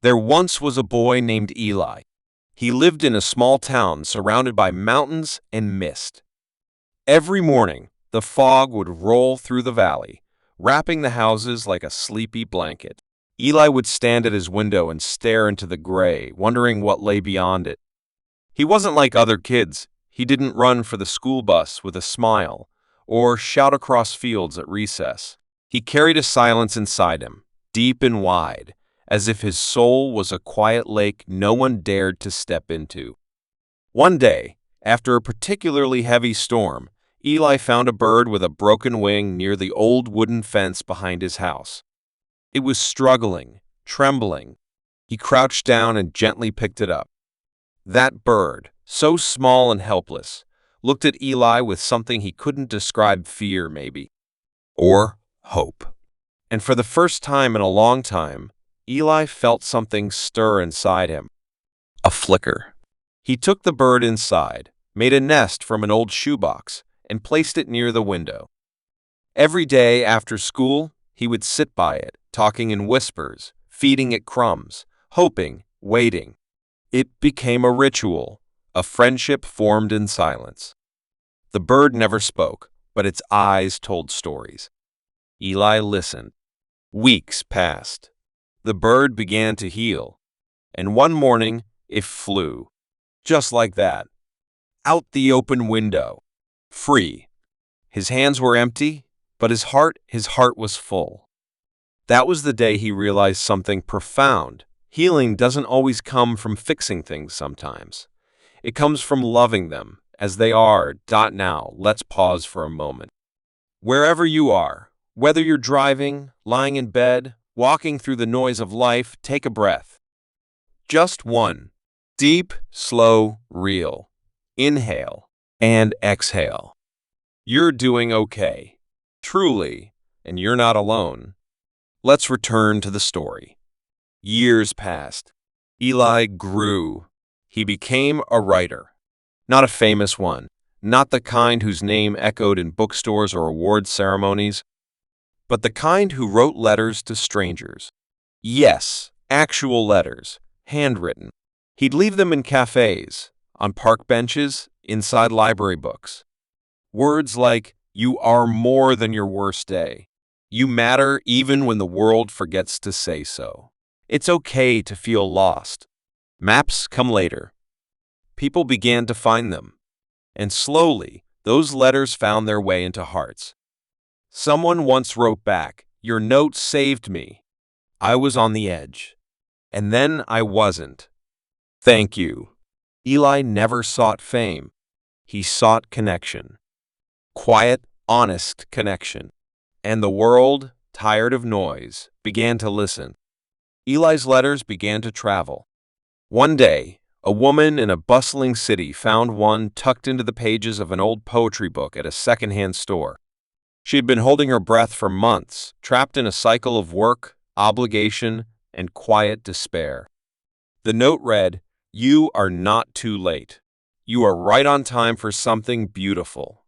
There once was a boy named Eli. He lived in a small town surrounded by mountains and mist. Every morning, the fog would roll through the valley, wrapping the houses like a sleepy blanket. Eli would stand at his window and stare into the gray, wondering what lay beyond it. He wasn't like other kids. He didn't run for the school bus with a smile or shout across fields at recess. He carried a silence inside him, deep and wide, as if his soul was a quiet lake no one dared to step into. One day, after a particularly heavy storm, Eli found a bird with a broken wing near the old wooden fence behind his house. It was struggling, trembling. He crouched down and gently picked it up. That bird, so small and helpless, looked at Eli with something he couldn't describe, fear maybe, or hope. And for the first time in a long time, Eli felt something stir inside him. A flicker. He took the bird inside, made a nest from an old shoebox, and placed it near the window. Every day after school, he would sit by it, talking in whispers, feeding it crumbs, hoping, waiting. It became a ritual, a friendship formed in silence. The bird never spoke, but its eyes told stories. Eli listened. Weeks passed. The bird began to heal, and one morning it flew, just like that, out the open window, free. His hands were empty, but his heart was full. That was the day he realized something profound. Healing doesn't always come from fixing things sometimes. It comes from loving them as they are. Now, let's pause for a moment. Wherever you are, whether you're driving, lying in bed, walking through the noise of life, take a breath. Just one. Deep, slow, real. Inhale and exhale. You're doing okay. Truly, and you're not alone. Let's return to the story. Years passed. Eli grew. He became a writer. Not a famous one, not the kind whose name echoed in bookstores or award ceremonies, but the kind who wrote letters to strangers. Yes, actual letters, handwritten. He'd leave them in cafes, on park benches, inside library books. Words like, "You are more than your worst day. You matter even when the world forgets to say so. It's okay to feel lost." Maps come later. People began to find them. And slowly, those letters found their way into hearts. Someone once wrote back, "Your note saved me. I was on the edge. And then I wasn't. Thank you." Eli never sought fame. He sought connection. Quiet, honest connection. And the world, tired of noise, began to listen. Eli's letters began to travel. One day, a woman in a bustling city found one tucked into the pages of an old poetry book at a secondhand store. She had been holding her breath for months, trapped in a cycle of work, obligation, and quiet despair. The note read, "You are not too late. You are right on time for something beautiful."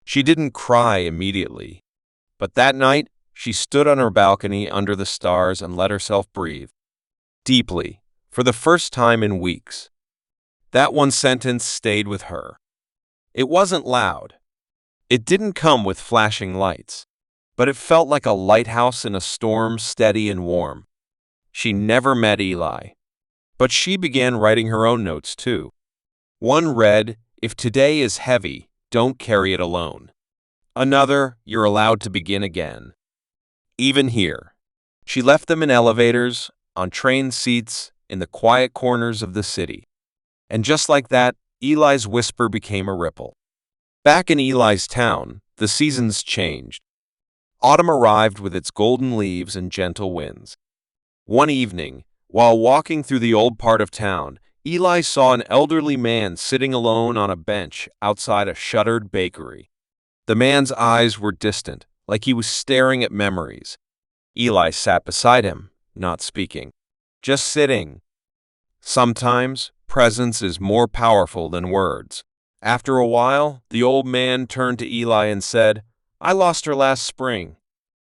She didn't cry immediately, but that night she stood on her balcony under the stars and let herself breathe. Deeply, for the first time in weeks. That one sentence stayed with her. It wasn't loud. It didn't come with flashing lights, but it felt like a lighthouse in a storm, steady and warm. She never met Eli, but she began writing her own notes too. One read, "If today is heavy, don't carry it alone." Another, "You're allowed to begin again." Even here. She left them in elevators, on train seats, in the quiet corners of the city. And just like that, Eli's whisper became a ripple. Back in Eli's town, the seasons changed. Autumn arrived with its golden leaves and gentle winds. One evening, while walking through the old part of town, Eli saw an elderly man sitting alone on a bench outside a shuttered bakery. The man's eyes were distant, like he was staring at memories. Eli sat beside him, not speaking, just sitting. Sometimes, presence is more powerful than words. After a while, the old man turned to Eli and said, "I lost her last spring.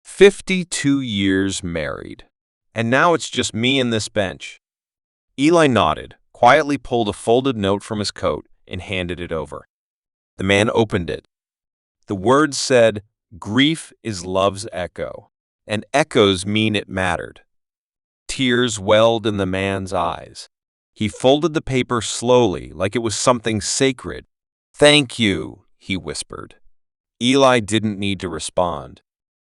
52 years married. And now it's just me and this bench." Eli nodded, quietly pulled a folded note from his coat, and handed it over. The man opened it. The words said, "Grief is love's echo," and echoes mean it mattered. Tears welled in the man's eyes. He folded the paper slowly, like it was something sacred. "Thank you," he whispered. Eli didn't need to respond.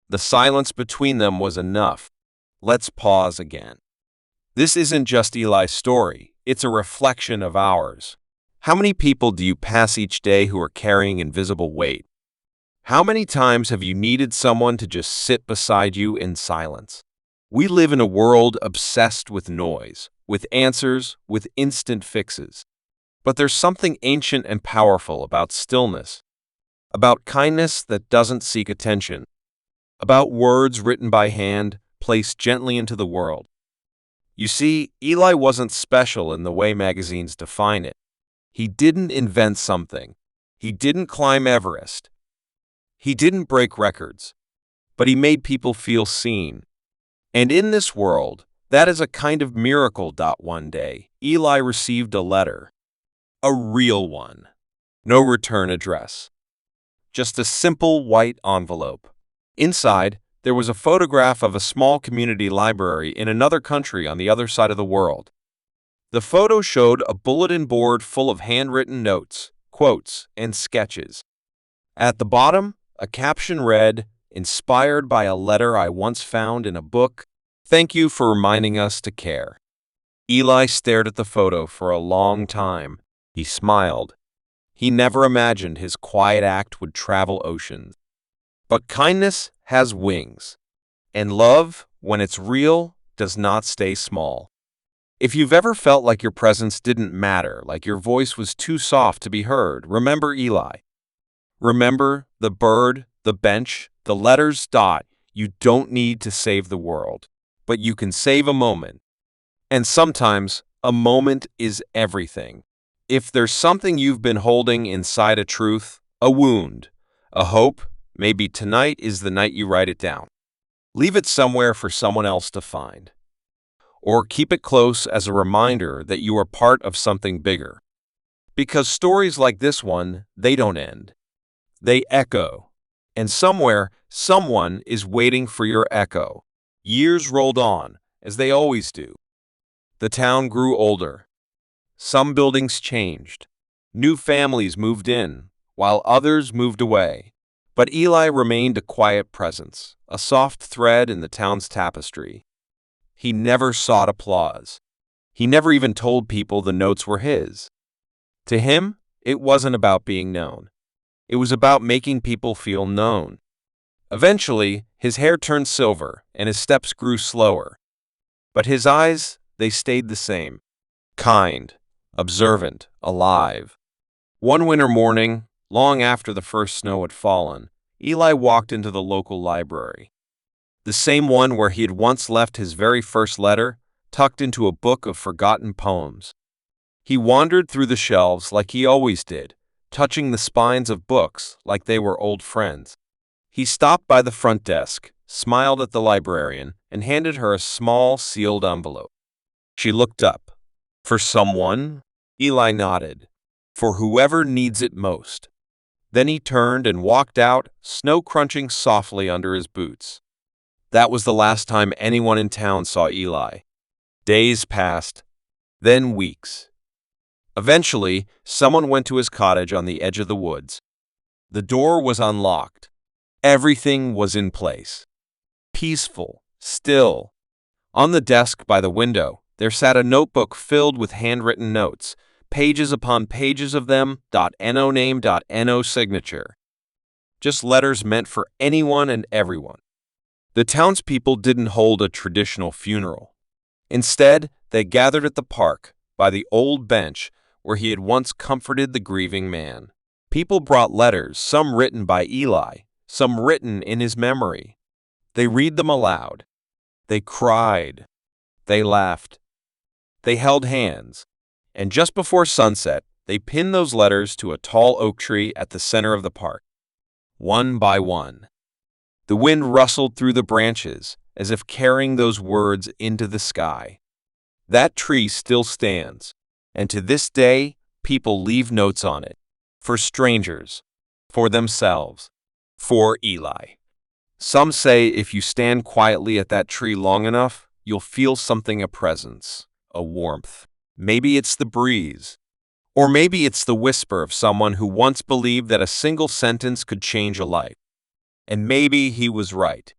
The silence between them was enough. Let's pause again. This isn't just Eli's story, it's a reflection of ours. How many people do you pass each day who are carrying invisible weight? How many times have you needed someone to just sit beside you in silence? We live in a world obsessed with noise, with answers, with instant fixes. But there's something ancient and powerful about stillness, about kindness that doesn't seek attention, about words written by hand, placed gently into the world. You see, Eli wasn't special in the way magazines define it. He didn't invent something. He didn't climb Everest. He didn't break records. But he made people feel seen. And in this world, that is a kind of miracle. One day, Eli received a letter. A real one. No return address. Just a simple white envelope. Inside, there was a photograph of a small community library in another country on the other side of the world. The photo showed a bulletin board full of handwritten notes, quotes, and sketches. At the bottom, a caption read, "Inspired by a letter I once found in a book, thank you for reminding us to care." Eli stared at the photo for a long time. He smiled. He never imagined his quiet act would travel oceans. But kindness has wings, and love, when it's real, does not stay small. If you've ever felt like your presence didn't matter, like your voice was too soft to be heard, remember Eli. Remember the bird, the bench, the letters. You don't need to save the world, but you can save a moment. And sometimes, a moment is everything. If there's something you've been holding inside, a truth, a wound, a hope, maybe tonight is the night you write it down. Leave it somewhere for someone else to find. Or keep it close as a reminder that you are part of something bigger. Because stories like this one, they don't end. They echo. And somewhere, someone is waiting for your echo. Years rolled on, as they always do. The town grew older. Some buildings changed. New families moved in, while others moved away. But Eli remained a quiet presence, a soft thread in the town's tapestry. He never sought applause. He never even told people the notes were his. To him, it wasn't about being known. It was about making people feel known. Eventually, his hair turned silver and his steps grew slower. But his eyes, they stayed the same. Kind, observant, alive. One winter morning, long after the first snow had fallen, Eli walked into the local library. The same one where he had once left his very first letter, tucked into a book of forgotten poems. He wandered through the shelves like he always did, touching the spines of books like they were old friends. He stopped by the front desk, smiled at the librarian, and handed her a small, sealed envelope. She looked up. "For someone?" Eli nodded. "For whoever needs it most." Then he turned and walked out, snow crunching softly under his boots. That was the last time anyone in town saw Eli. Days passed, then weeks. Eventually, someone went to his cottage on the edge of the woods. The door was unlocked. Everything was in place. Peaceful, still. On the desk by the window, there sat a notebook filled with handwritten notes, pages upon pages of them, .no name, .no signature. Just letters meant for anyone and everyone. The townspeople didn't hold a traditional funeral. Instead, they gathered at the park, by the old bench where he had once comforted the grieving man. People brought letters, some written by Eli, some written in his memory. They read them aloud. They cried. They laughed. They held hands. And just before sunset, they pinned those letters to a tall oak tree at the center of the park. One by one. The wind rustled through the branches, as if carrying those words into the sky. That tree still stands, and to this day, people leave notes on it. For strangers, for themselves, for Eli. Some say if you stand quietly at that tree long enough, you'll feel something, a presence, a warmth. Maybe it's the breeze, or maybe it's the whisper of someone who once believed that a single sentence could change a life. And maybe he was right.